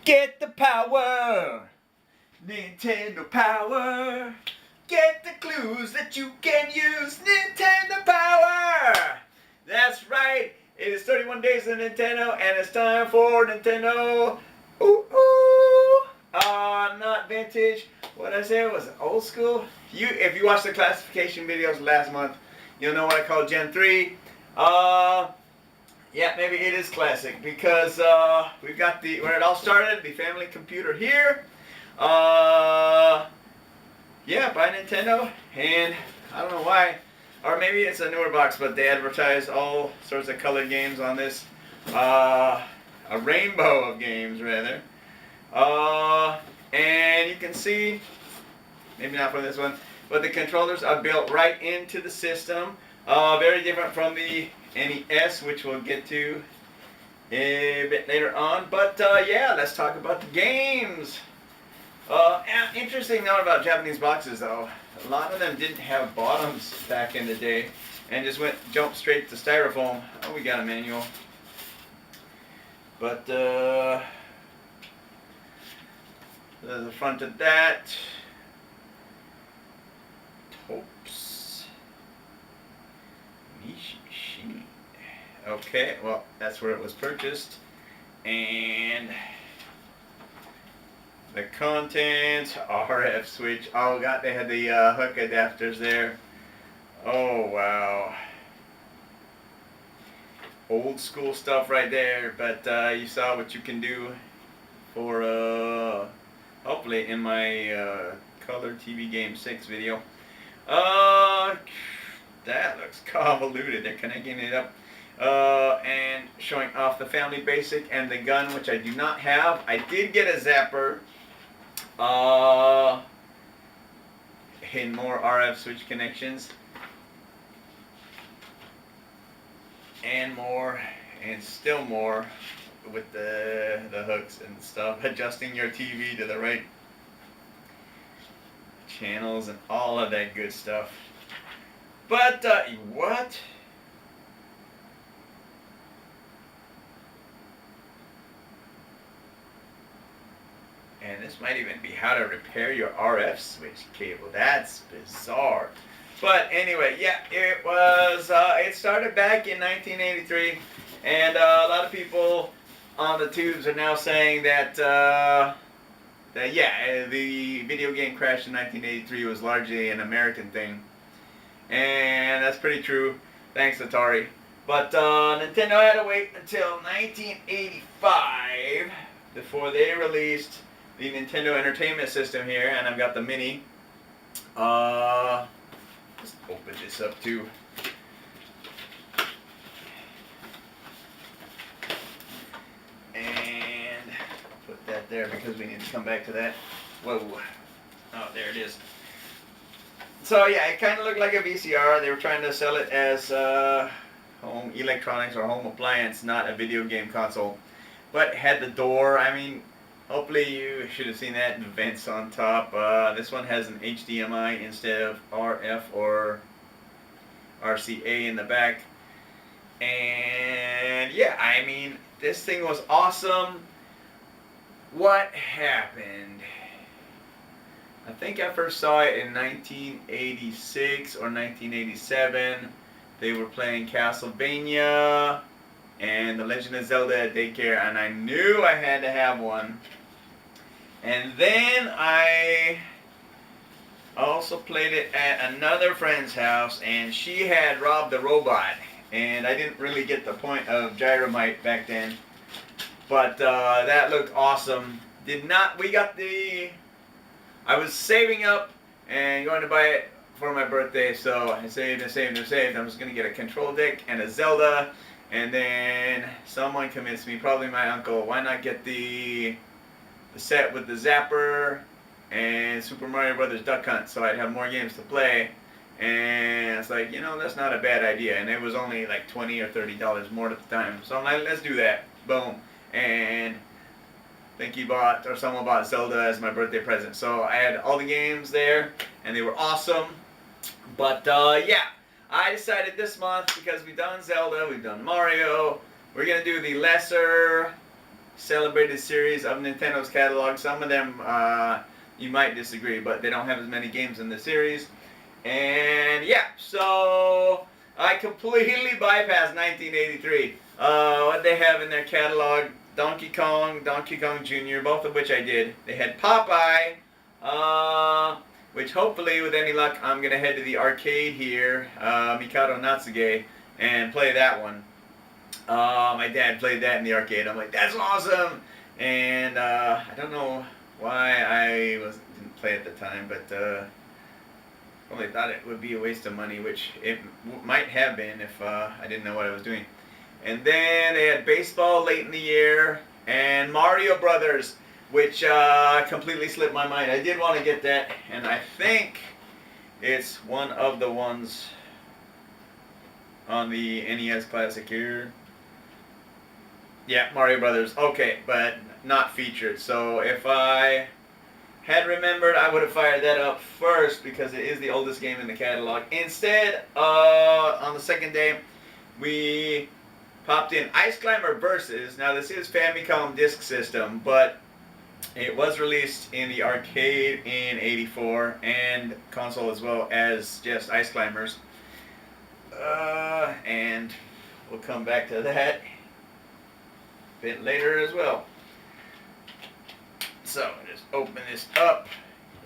Get the power, Nintendo power. Get the clues that you can use, Nintendo power. That's right. It is 31 days of Nintendo, and it's time for Nintendo. Ooh, ooh. Not vintage. What I said was old school. If you watched the classification videos last month, you'll know what I call Gen 3. Yeah, maybe it is classic because we've got where it all started, the family computer here. Yeah, by Nintendo, and I don't know why, or maybe it's a newer box, but they advertise all sorts of colored games on this, a rainbow of games rather, and you can see, maybe not for this one, but the controllers are built right into the system, very different from the NES, which we'll get to a bit later on, but yeah, let's talk about the games. Interesting note about Japanese boxes though, a lot of them didn't have bottoms back in the day and just jumped straight to styrofoam. Oh, we got a manual. But the front of that, Topes Nishi. Okay, well, that's where it was purchased. And the contents, RF switch. Oh god, they had the hook adapters there. Oh wow. Old school stuff right there, but you saw what you can do for hopefully in my color TV game 6 video. That looks convoluted. They're connecting it up and showing off the family basic and the gun, which I do not have. I did get a zapper. And more RF switch connections, and more, and still more with the hooks and stuff, adjusting your TV to the right channels and all of that good stuff. But what? And this might even be how to repair your RF switch cable. That's bizarre. But anyway, yeah, it was, it started back in 1983. And a lot of people on the tubes are now saying that, yeah, the video game crash in 1983 was largely an American thing. And that's pretty true. Thanks, Atari. But Nintendo had to wait until 1985 before they released the Nintendo Entertainment System here, and I've got the Mini. Let's open this up too. And put that there because we need to come back to that. Whoa. Oh, there it is. So yeah, it kind of looked like a VCR. They were trying to sell it as home electronics or home appliance, not a video game console. But it had the door. I mean, hopefully you should have seen that, the vents on top. This one has an HDMI instead of RF or RCA in the back. And yeah, I mean, this thing was awesome. What happened? I think I first saw it in 1986 or 1987. They were playing Castlevania and The Legend of Zelda at daycare, and I knew I had to have one. And then I also played it at another friend's house, and she had Rob the Robot, and I didn't really get the point of Gyromite back then, but that looked awesome. I was saving up and going to buy it for my birthday, so I saved and saved and saved. I was going to get a control deck and a Zelda, and then someone convinced me, probably my uncle, why not get the set with the zapper and Super Mario Brothers Duck Hunt, so I'd have more games to play. And it's like, you know, that's not a bad idea. And it was only like $20 or $30 more at the time, so I'm like, let's do that. Boom. And I think someone bought Zelda as my birthday present. So I had all the games there, and they were awesome. But yeah, I decided this month, because we've done Zelda, we've done Mario, we're gonna do the lesser celebrated series of Nintendo's catalog. Some of them you might disagree, but they don't have as many games in the series. And yeah, so I completely bypassed 1983. What they have in their catalog: Donkey Kong, Donkey Kong Jr., both of which I did. They had Popeye, which hopefully, with any luck, I'm going to head to the arcade here, Mikado Natsuge, and play that one. My dad played that in the arcade. I'm like, that's awesome! And I don't know why I didn't play at the time, but only thought it would be a waste of money, which it might have been if I didn't know what I was doing. And then they had baseball late in the year, and Mario Brothers, which completely slipped my mind. I did want to get that, and I think it's one of the ones on the NES Classic here. Yeah, Mario Brothers. Okay, but not featured. So if I had remembered, I would have fired that up first because it is the oldest game in the catalog. Instead, on the second day, we popped in Ice Climber Versus. Now this is Famicom Disk System, but it was released in the arcade in '84 and console as well as just Ice Climbers. And we'll come back to that a bit later as well. So just open this up.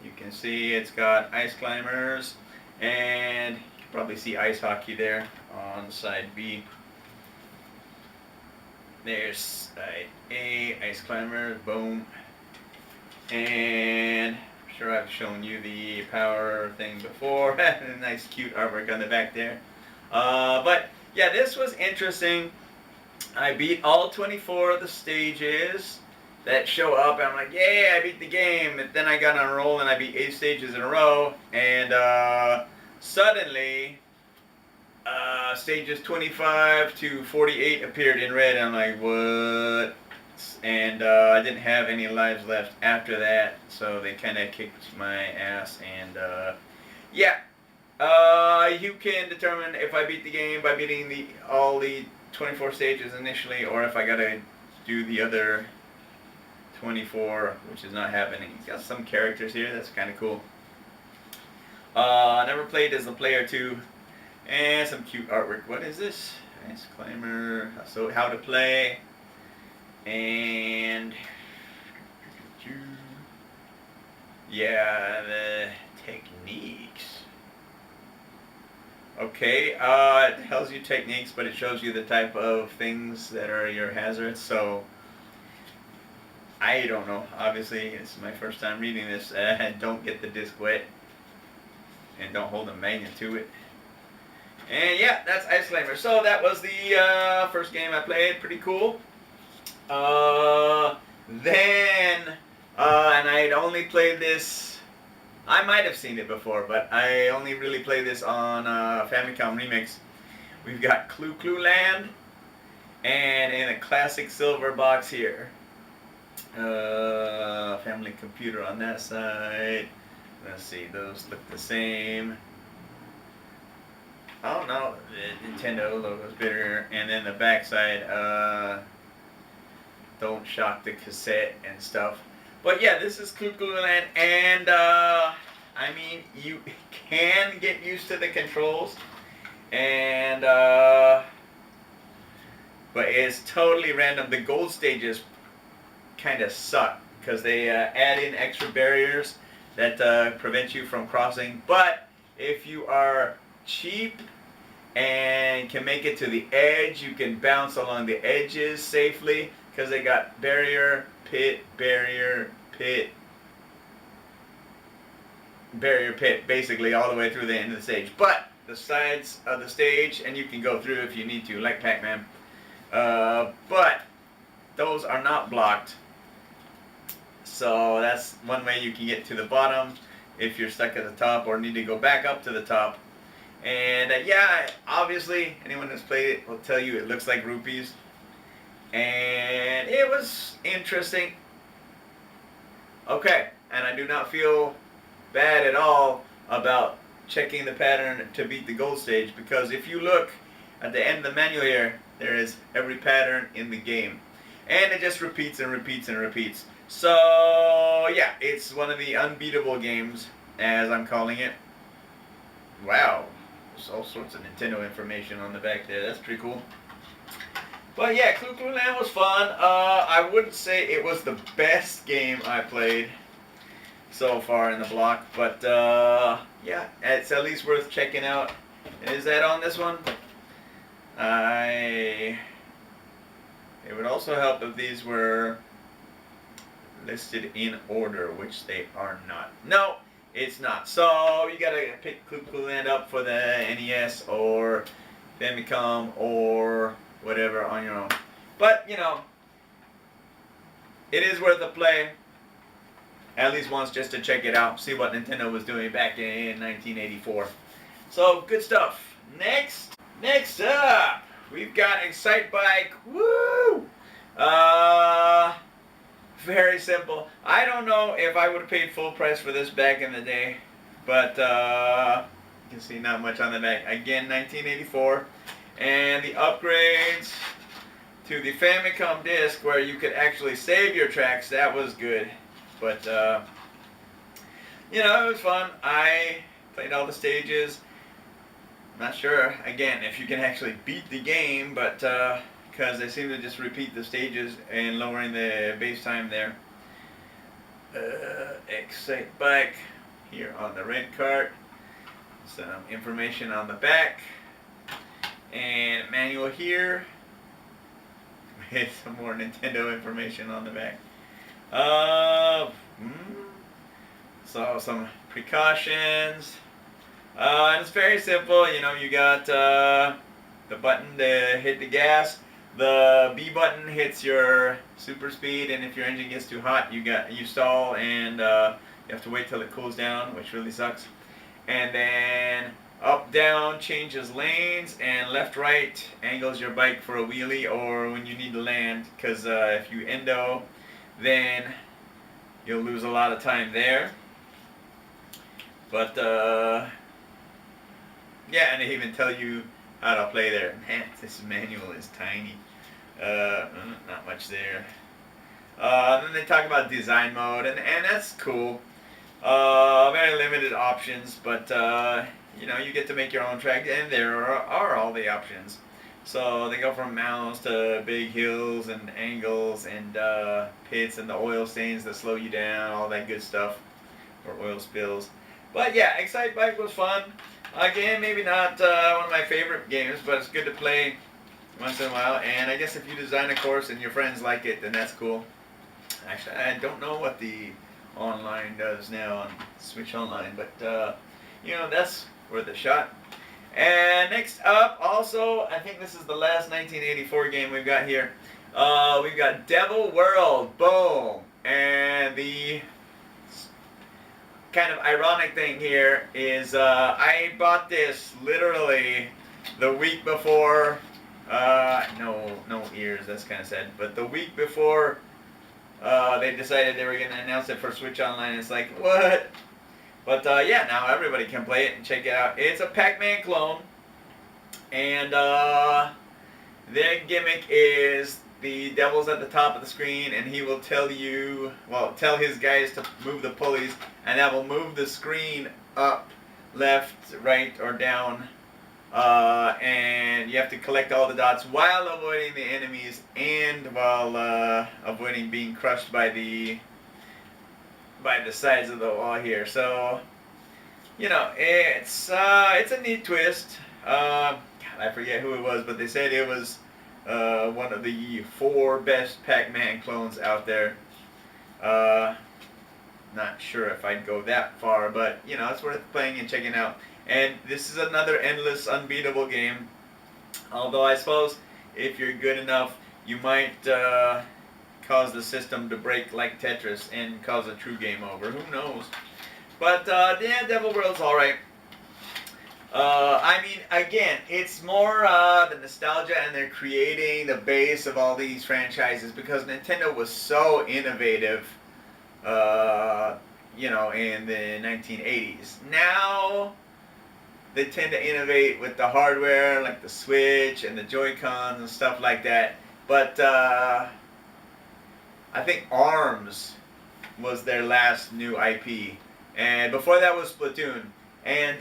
You can see it's got Ice Climbers, and you can probably see ice hockey there on side B. There's side A, Ice Climbers, boom. And I'm sure I've shown you the power thing before. Nice cute artwork on the back there. But yeah, this was interesting. I beat all 24 of the stages that show up, and I'm like, yeah, I beat the game. And then I got on a roll and I beat 8 stages in a row, and suddenly stages 25 to 48 appeared in red, and I'm like, what? And I didn't have any lives left after that, so they kind of kicked my ass. And yeah, you can determine if I beat the game by beating all the 24 stages initially, or if I gotta do the other 24, which is not happening. It's got some characters here, that's kind of cool. I never played as a player 2, and some cute artwork. What is this? Nice Climber. So how to play, and yeah, the techniques. Okay, it tells you techniques, but it shows you the type of things that are your hazards. So I don't know. Obviously, it's my first time reading this. Don't get the disc wet, and don't hold a magnet to it. And yeah, that's Ice Climber. So that was the first game I played. Pretty cool. Then, and I had only played this. I might have seen it before, but I only really played this on Famicom Remix. We've got Clue Clue Land, and in a classic silver box here. Family Computer on that side. Let's see, those look the same. Oh no, the Nintendo logo's bigger, and then the back side, don't shock the cassette and stuff. But yeah, this is Clue Clue Land, and I mean, you can get used to the controls, and but it's totally random. The gold stages kind of suck because they add in extra barriers that prevent you from crossing. But if you are cheap and can make it to the edge, you can bounce along the edges safely because they got barrier, pit, barrier, pit, barrier, pit, basically all the way through the end of the stage. But the sides of the stage, and you can go through if you need to, like Pac-Man. But those are not blocked. So that's one way you can get to the bottom if you're stuck at the top or need to go back up to the top. And yeah, obviously, anyone that's played it will tell you it looks like rupees. And it was interesting. Okay, and I do not feel bad at all about checking the pattern to beat the gold stage, because if you look at the end of the manual here, there is every pattern in the game. and it just repeats and repeats and repeats. So yeah, it's one of the unbeatable games, as I'm calling it. Wow, there's all sorts of Nintendo information on the back there. That's pretty cool. But yeah, Clue Clue Land was fun. I wouldn't say it was the best game I played so far in the block, but yeah, it's at least worth checking out. Is that on this one? It would also help if these were listed in order, which they are not. No, it's not. So you gotta pick Clue Clue Land up for the NES or Famicom or whatever on your own. But you know, it is worth a play at least once just to check it out, see what Nintendo was doing back in 1984. So good stuff. Next up, we've got Excite Bike. Woo! Very simple. I don't know if I would have paid full price for this back in the day, but you can see not much on the back. Again, 1984. And the upgrades to the Famicom disc where you could actually save your tracks, that was good. But, you know, it was fun. I played all the stages. Not sure, again, if you can actually beat the game, but because they seem to just repeat the stages and lowering the base time there. Excite Bike here on the red cart. Some information on the back. And manual here with some more Nintendo information on the back. So some precautions. And it's very simple. You know, you got the button to hit the gas. The B button hits your super speed, and if your engine gets too hot, you stall, and you have to wait till it cools down, which really sucks. And then up, down changes lanes, and left, right angles your bike for a wheelie or when you need to land, because if you endo, then you'll lose a lot of time there. But yeah, and they even tell you how to play there. Man, this manual is tiny. Not much there. Then they talk about design mode, and that's cool. Very limited options, but you know, you get to make your own track, and there are all the options. So they go from mountains to big hills and angles and pits and the oil stains that slow you down, all that good stuff, or oil spills. But yeah, Excite Bike was fun. Again, maybe not one of my favorite games, but it's good to play once in a while. And I guess if you design a course and your friends like it, then that's cool. Actually, I don't know what the online does now on Switch Online, but you know, that's worth a shot. And next up, also, I think this is the last 1984 game we've got here. We've got Devil World. Boom. And the kind of ironic thing here is I bought this literally the week before, no ears, that's kind of sad, but the week before they decided they were going to announce it for Switch Online. It's like, what? But yeah, now everybody can play it and check it out. It's a Pac-Man clone, and their gimmick is the devil's at the top of the screen, and he will tell his guys to move the pulleys, and that will move the screen up, left, right, or down. And you have to collect all the dots while avoiding the enemies and while avoiding being crushed by the sides of the wall here. So, you know, it's a neat twist. God, I forget who it was, but they said it was one of the 4 best Pac-Man clones out there. Not sure if I'd go that far, but you know, it's worth playing and checking out. And this is another endless, unbeatable game. Although I suppose if you're good enough, you might cause the system to break like Tetris and cause a true game over. Who knows? But yeah, Devil World's alright. I mean, again, it's more the nostalgia, and they're creating the base of all these franchises because Nintendo was so innovative, you know, in the 1980s. Now, they tend to innovate with the hardware, like the Switch and the Joy-Cons and stuff like that. But I think ARMS was their last new IP, and before that was Splatoon. And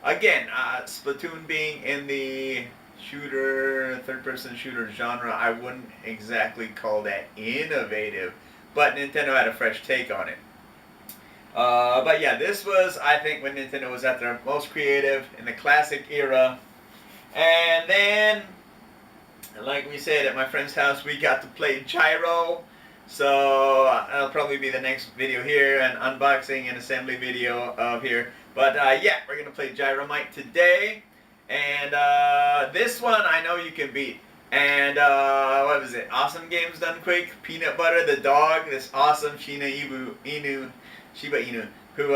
again, Splatoon being in the third-person shooter genre, I wouldn't exactly call that innovative, but Nintendo had a fresh take on it. But yeah, this was, I think, when Nintendo was at their most creative in the classic era. And then, like we said, at my friend's house, we got to play Gyro. So that'll probably be the next video here, an unboxing and assembly video of here. But yeah, we're going to play Gyromite today. And this one I know you can beat. And what was it? Awesome Games Done Quick. Peanut Butter the dog. This awesome Shiba Inu, who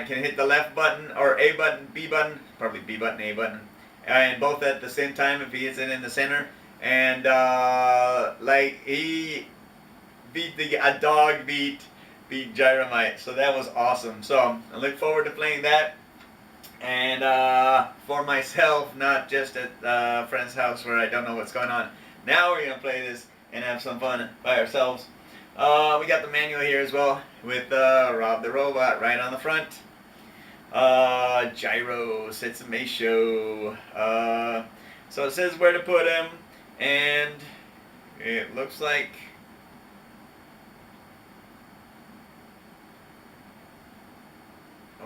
can hit the left button or A button, B button, probably B button, A button, and both at the same time if he hits it in the center. And like he a dog beat Gyromite, so that was awesome. So I look forward to playing that. And for myself, not just at a friend's house where I don't know what's going on. Now we're going to play this and have some fun by ourselves. We got the manual here as well with Rob the Robot right on the front. Gyro, Setsume Show. So it says where to put him, and it looks like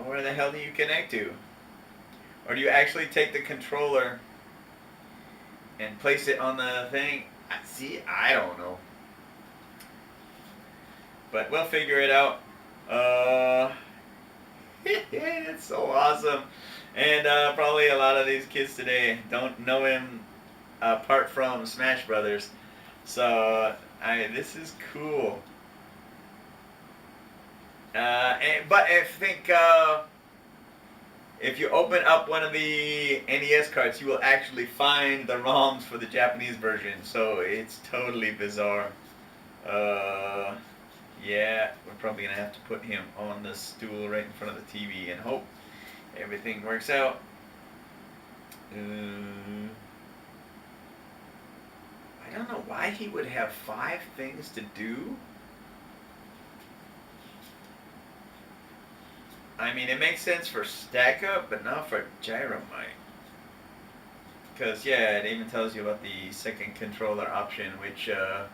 where the hell do you connect to? Or do you actually take the controller and place it on the thing? See, I don't know. But we'll figure it out. It's so awesome. And probably a lot of these kids today don't know him apart from Smash Brothers. So, this is cool. But I think if you open up one of the NES cards, you will actually find the ROMs for the Japanese version. So it's totally bizarre. Yeah, we're probably going to have to put him on the stool right in front of the TV and hope everything works out. I don't know why he would have 5 things to do. I mean, it makes sense for Stack Up, but not for Gyromite. Because, yeah, it even tells you about the second controller option, which I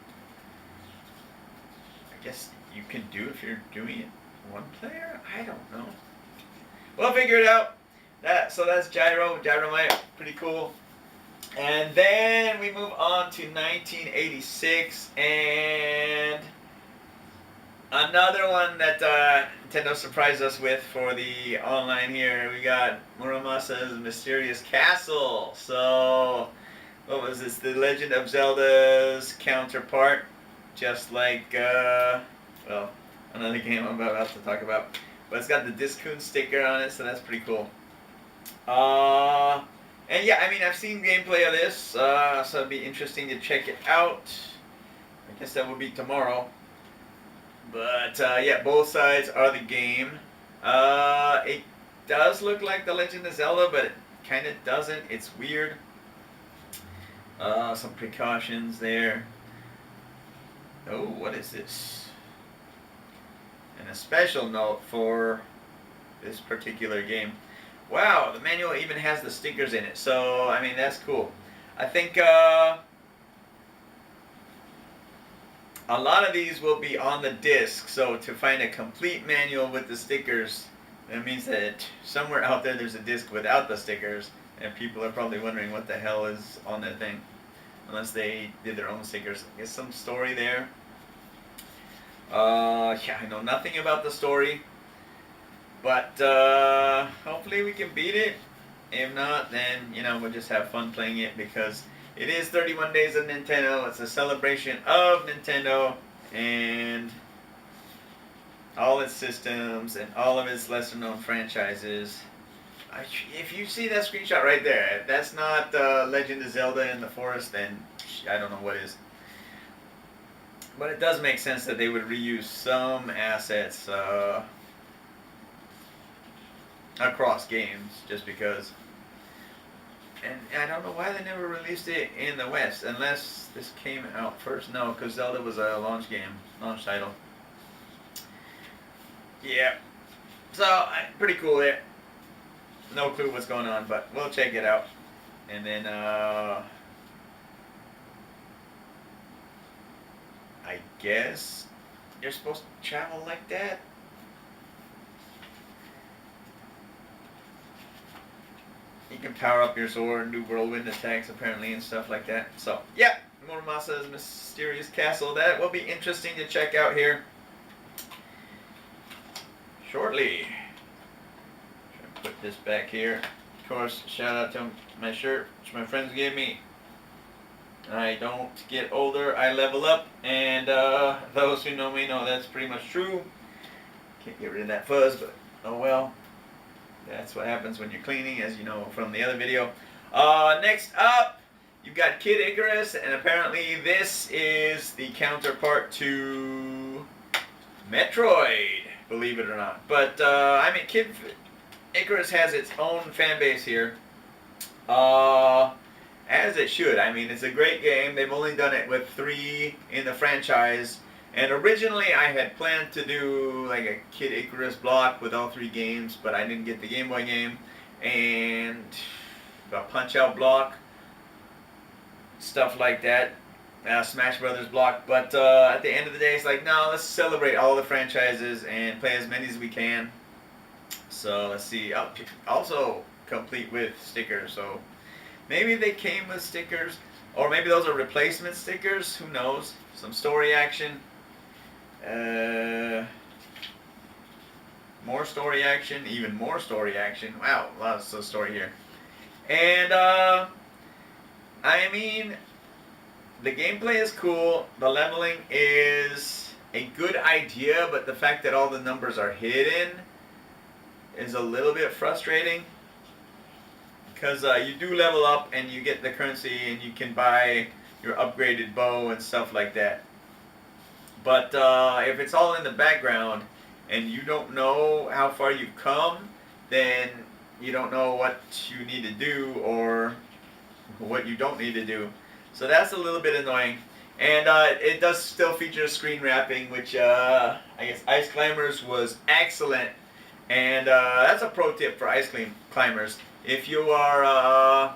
guess you can do if you're doing it one player? I don't know. We'll figure it out. So that's Gyromite, pretty cool. And then we move on to 1986, and another one that Nintendo surprised us with for the online here. We got Muramasa's Mysterious Castle. So, what was this? The Legend of Zelda's counterpart. Just like, well, another game I'm about to talk about. But it's got the Discoon sticker on it, so that's pretty cool. And yeah, I mean, I've seen gameplay of this, so it'd be interesting to check it out. I guess that will be tomorrow. But yeah, both sides are the game. It does look like The Legend of Zelda, but it kind of doesn't. It's weird. Some precautions there. Oh, what is this? And a special note for this particular game. Wow, the manual even has the stickers in it. So, I mean, that's cool. I think a lot of these will be on the disc. So, to find a complete manual with the stickers, that means that somewhere out there there's a disc without the stickers. And people are probably wondering what the hell is on that thing. Unless they did their own stickers. I guess some story there. Yeah, I know nothing about the story. But hopefully we can beat it. If not, then, you know, we'll just have fun playing it because it is 31 Days of Nintendo. It's a celebration of Nintendo and all its systems and all of its lesser known franchises. If you see that screenshot right there, if that's not Legend of Zelda in the Forest, then I don't know what is. But it does make sense that they would reuse some assets across games, just because. And I don't know why they never released it in the West, unless this came out first. No, because Zelda was a launch game, launch title. Yeah. So, pretty cool there. No clue what's going on, but we'll check it out. And then, I guess you're supposed to travel like that? You can power up your sword and do whirlwind attacks apparently and stuff like that. So, yeah, Muramasa's Mysterious Castle. That will be interesting to check out here shortly. Put this back here. Of course, shout out to my shirt, which my friends gave me. I don't get older, I level up, and those who know me know that's pretty much true. Can't get rid of that fuzz, but oh well. That's what happens when you're cleaning, as you know from the other video. Next up, you've got Kid Icarus, and apparently this is the counterpart to Metroid, believe it or not. But, I mean, Kid Icarus has its own fan base here. As it should. I mean, it's a great game. They've only done it with 3 in the franchise. And originally I had planned to do like a Kid Icarus block with all 3 games, but I didn't get the Game Boy game. And a Punch-Out block. Stuff like that. Smash Brothers block. But at the end of the day, it's like, no, let's celebrate all the franchises and play as many as we can. So let's see. Also complete with stickers. So maybe they came with stickers, or maybe those are replacement stickers. Who knows? Some story action. More story action. Even more story action. Wow, lots of story here. And I mean, the gameplay is cool. The leveling is a good idea, but the fact that all the numbers are hidden is a little bit frustrating. Because you do level up and you get the currency and you can buy your upgraded bow and stuff like that. But if it's all in the background and you don't know how far you've come, then you don't know what you need to do or what you don't need to do. So that's a little bit annoying. And it does still feature screen wrapping, which I guess Ice Climbers was excellent. And that's a pro tip for Ice Climbers. If you are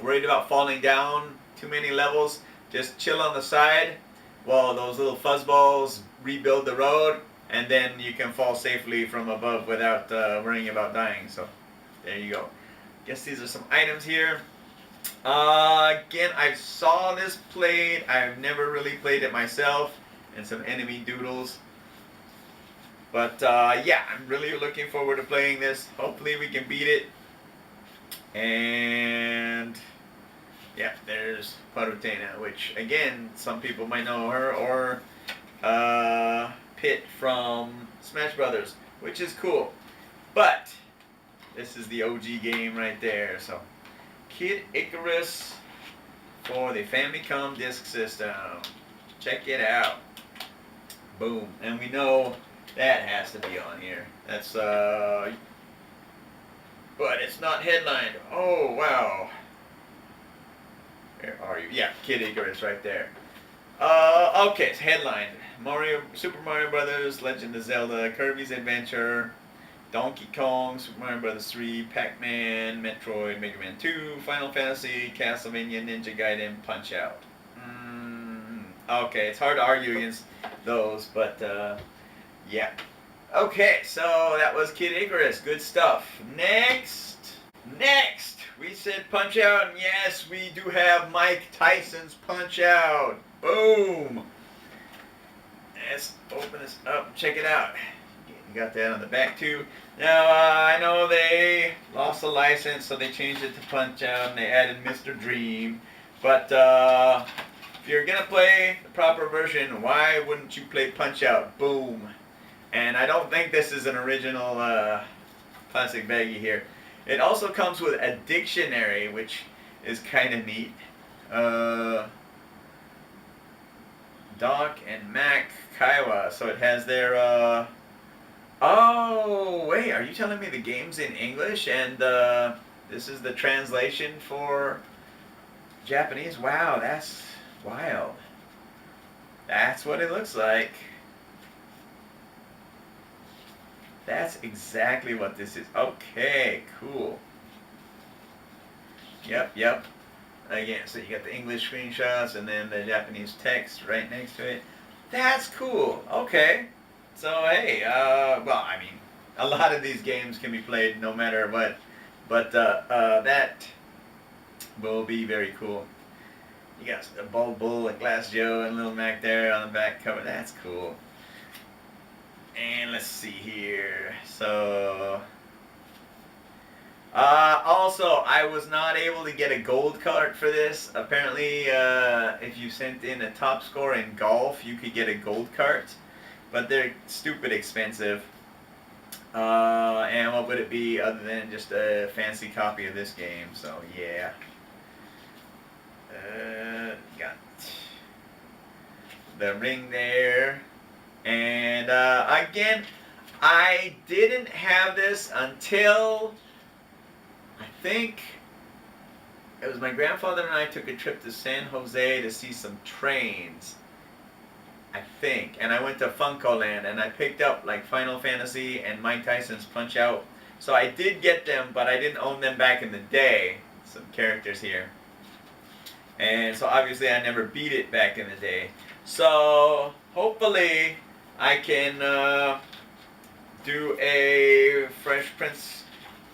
worried about falling down too many levels, just chill on the side while those little fuzzballs rebuild the road, and then you can fall safely from above without worrying about dying. So there you go. Guess these are some items here. Again, I saw this played. I've never really played it myself, and some enemy doodles. But yeah, I'm really looking forward to playing this. Hopefully we can beat it. And yeah, there's Palutena, which again, some people might know her, or Pit from Smash Brothers, which is cool. But this is the OG game right there. So Kid Icarus for the Famicom disk system. Check it out. Boom. And we know that has to be on here. That's but it's not headlined. Oh wow. Where are you? Yeah, Kid Icarus right there. Okay, it's headlined. Super Mario Brothers, Legend of Zelda, Kirby's Adventure, Donkey Kong, Super Mario Brothers 3, Pac-Man, Metroid, Mega Man 2, Final Fantasy, Castlevania, Ninja Gaiden, Punch-Out. Okay, it's hard to argue against those, but yeah. Okay, so that was Kid Icarus. Good stuff. Next, we said Punch-Out, and yes, we do have Mike Tyson's Punch-Out. Boom. Let's open this up. Check it out. You got that on the back too. Now I know they lost the license, so they changed it to Punch-Out and they added Mr. Dream. But if you're gonna play the proper version, why wouldn't you play Punch-Out? Boom. And I don't think this is an original plastic baggie here. It also comes with a dictionary, which is kind of neat. Doc and Mac Kaiwa. So it has their oh wait, are you telling me the game's in English and This is the translation for Japanese. Wow, that's wild. That's what it looks like. That's exactly what this is. Okay, cool. Yep. Again, so you got the English screenshots and then the Japanese text right next to it. That's cool. Okay. So, hey, well, I mean, a lot of these games can be played no matter what. But that will be very cool. You got a Bald Bull and Glass Joe and Little Mac there on the back cover. That's cool. And let's see here. So, also, I was not able to get a gold card for this. Apparently, if you sent in a top score in golf, you could get a gold card. But they're stupid expensive. And what would it be other than just a fancy copy of this game? So, yeah. Got the ring there. And again, I didn't have this until I think it was my grandfather and I took a trip to San Jose to see some trains. I think. And I went to Funko Land and I picked up like Final Fantasy and Mike Tyson's Punch Out. So I did get them, but I didn't own them back in the day. Some characters here. And so obviously I never beat it back in the day. So hopefully I can do a Fresh Prince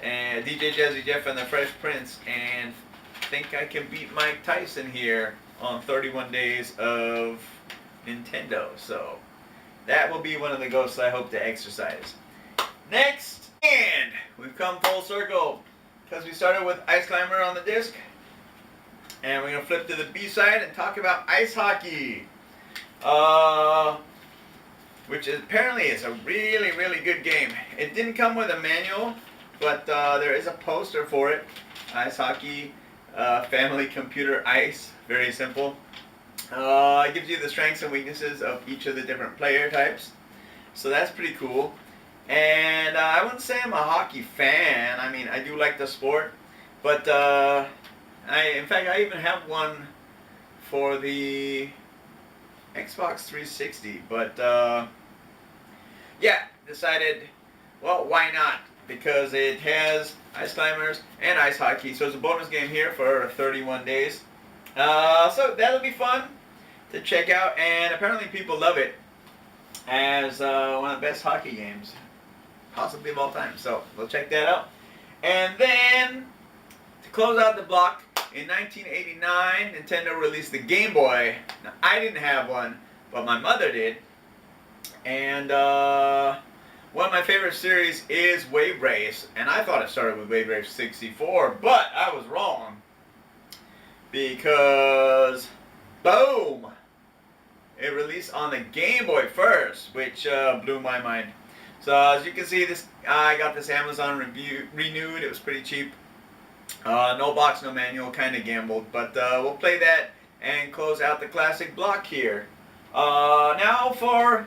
and DJ Jazzy Jeff and the Fresh Prince, and think I can beat Mike Tyson here on 31 days of Nintendo. So that will be one of the ghosts I hope to exercise. Next, and we've come full circle because we started with Ice Climber on the disc, and we're going to flip to the B-side and talk about ice hockey. Which apparently is a really, really good game. It didn't come with a manual, but there is a poster for it. Ice Hockey, Family Computer Ice, very simple. It gives you the strengths and weaknesses of each of the different player types. So that's pretty cool. And I wouldn't say I'm a hockey fan. I mean, I do like the sport. But in fact, I even have one for the Xbox 360. But yeah, decided, well, why not? Because it has Ice Climbers and Ice Hockey. So it's a bonus game here for 31 days. So that'll be fun to check out. And apparently people love it as one of the best hockey games, possibly of all time. So we'll check that out. And then, to close out the block, in 1989, Nintendo released the Game Boy. Now, I didn't have one, but my mother did. And one of my favorite series is Wave Race. And I thought it started with Wave Race 64, but I was wrong. Because, boom! It released on the Game Boy first, which blew my mind. So as you can see, this I got this Amazon renewed. It was pretty cheap. No box, no manual, kind of gambled. But we'll play that and close out the classic block here. Now for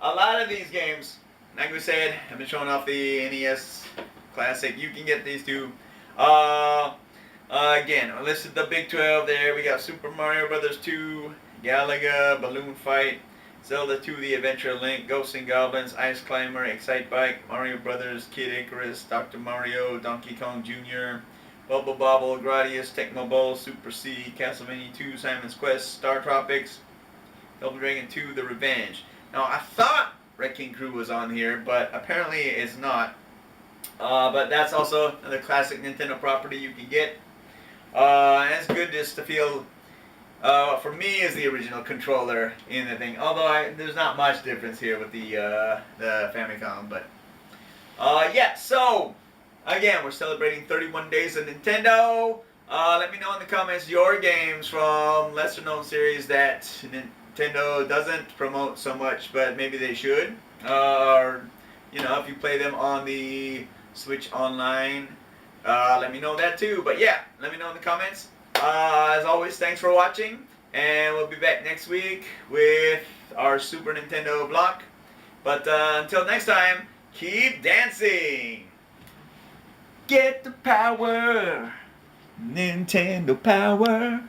a lot of these games, like we said, I've been showing off the NES Classic. You can get these too. Again, I listed the Big 12 there. We got Super Mario Brothers 2, Galaga, Balloon Fight, Zelda 2, The Adventure of Link, Ghosts and Goblins, Ice Climber, Excite Bike, Mario Brothers, Kid Icarus, Dr. Mario, Donkey Kong Jr., Bubble Bobble, Gradius, Tecmo Bowl, Super C, Castlevania 2, Simon's Quest, Star Tropics, Double Dragon 2, The Revenge. Now, I thought Wrecking Crew was on here, but apparently it's not. But that's also another classic Nintendo property you can get. And it's good just to feel, for me, is the original controller in the thing. Although there's not much difference here with the Famicom, but yeah. So again, we're celebrating 31 days of Nintendo. Let me know in the comments your games from lesser known series that Nintendo doesn't promote so much, but maybe they should. Or you know, if you play them on the Switch Online. Let me know that too. But yeah, let me know in the comments. As always, thanks for watching. And we'll be back next week with our Super Nintendo block. But until next time, keep dancing! Get the power. Nintendo power.